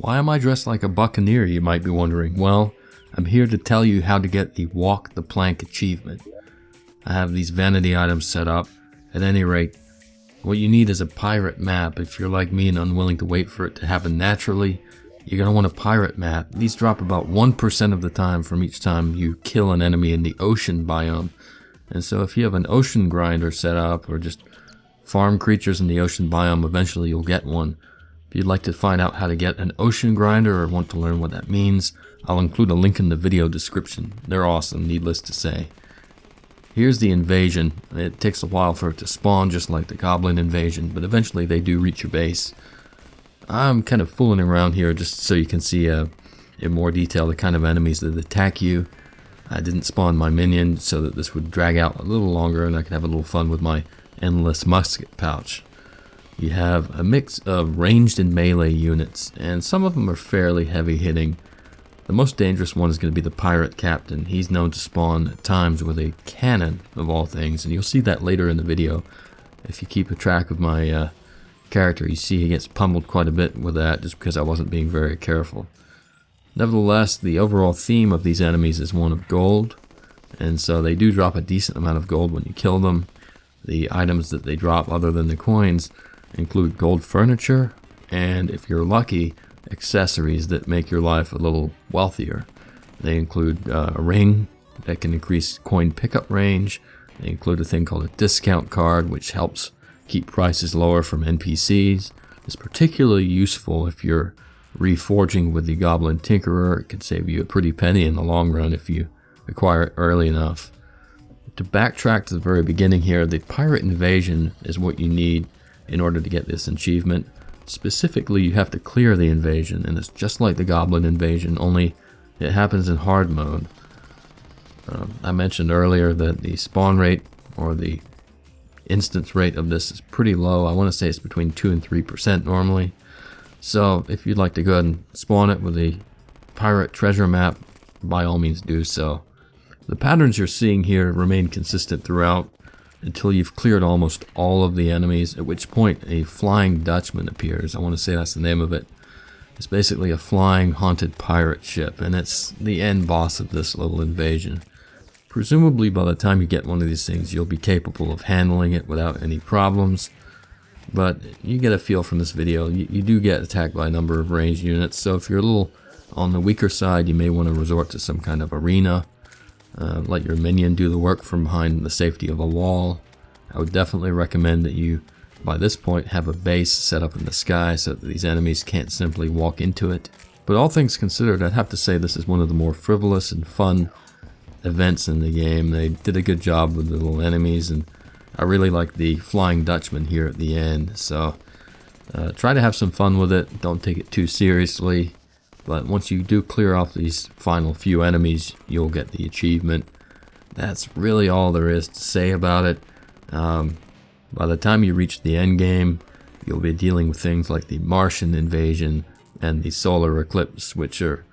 Why am I dressed like a buccaneer, you might be wondering? Well, I'm here to tell you how to get the Walk the Plank achievement. I have these vanity items set up. At any rate, what you need is a pirate map. If you're like me and unwilling to wait for it to happen naturally, you're going to want a pirate map. These drop about 1% of the time from each time you kill an enemy in the ocean biome. And so if you have an ocean grinder set up or just farm creatures in the ocean biome, eventually you'll get one. If you'd like to find out how to get an ocean grinder or want to learn what that means, I'll include a link in the video description. They're awesome, needless to say. Here's the invasion. It takes a while for it to spawn, just like the Goblin Invasion, but eventually they do reach your base. I'm kind of fooling around here just so you can see in more detail the kind of enemies that attack you. I didn't spawn my minion so that this would drag out a little longer and I could have a little fun with my endless musket pouch. You have a mix of ranged and melee units, and some of them are fairly heavy hitting. The most dangerous one is going to be the pirate captain. He's known to spawn at times with a cannon of all things, and you'll see that later in the video. If you keep a track of my character, you see he gets pummeled quite a bit with that just because I wasn't being very careful. Nevertheless, the overall theme of these enemies is one of gold, and so they do drop a decent amount of gold when you kill them. The items that they drop other than the coins include gold furniture, and if you're lucky, accessories that make your life a little wealthier. They include a ring that can increase coin pickup range. They include a thing called a discount card, which helps keep prices lower from NPCs. It's particularly useful if you're reforging with the Goblin Tinkerer. It can save you a pretty penny in the long run if you acquire it early enough. To backtrack to the very beginning here, the Pirate Invasion is what you need in order to get this achievement. Specifically, you have to clear the invasion, and it's just like the Goblin Invasion, only it happens in hard mode. I mentioned earlier that the spawn rate, or the instance rate of this, is pretty low. I want to say it's between 2 and 3% normally. So if you'd like to go ahead and spawn it with the pirate treasure map, by all means do so. The patterns you're seeing here remain consistent throughout until you've cleared almost all of the enemies, at which point a Flying Dutchman appears. I want to say that's the name of it. It's basically a flying haunted pirate ship, and it's the end boss of this little invasion. Presumably by the time you get one of these things, you'll be capable of handling it without any problems. But you get a feel from this video, you do get attacked by a number of ranged units, so if you're a little on the weaker side, you may want to resort to some kind of arena. Let your minion do the work from behind the safety of a wall. I would definitely recommend that you, by this point, have a base set up in the sky so that these enemies can't simply walk into it. But all things considered, I'd have to say this is one of the more frivolous and fun events in the game. They did a good job with the little enemies, and I really like the Flying Dutchman here at the end. So try to have some fun with it. Don't take it too seriously. But once you do clear off these final few enemies, you'll get the achievement. That's really all there is to say about it. By the time you reach the end game, you'll be dealing with things like the Martian invasion and the solar eclipse, which are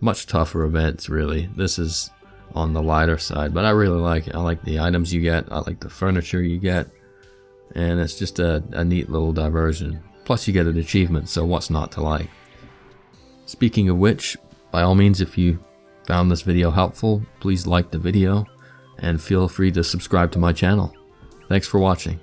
much tougher events, really. This is on the lighter side, but I really like it. I like the items you get, I like the furniture you get, and it's just a neat little diversion. Plus you get an achievement, so what's not to like? Speaking of which, by all means, if you found this video helpful, please like the video and feel free to subscribe to my channel. Thanks for watching.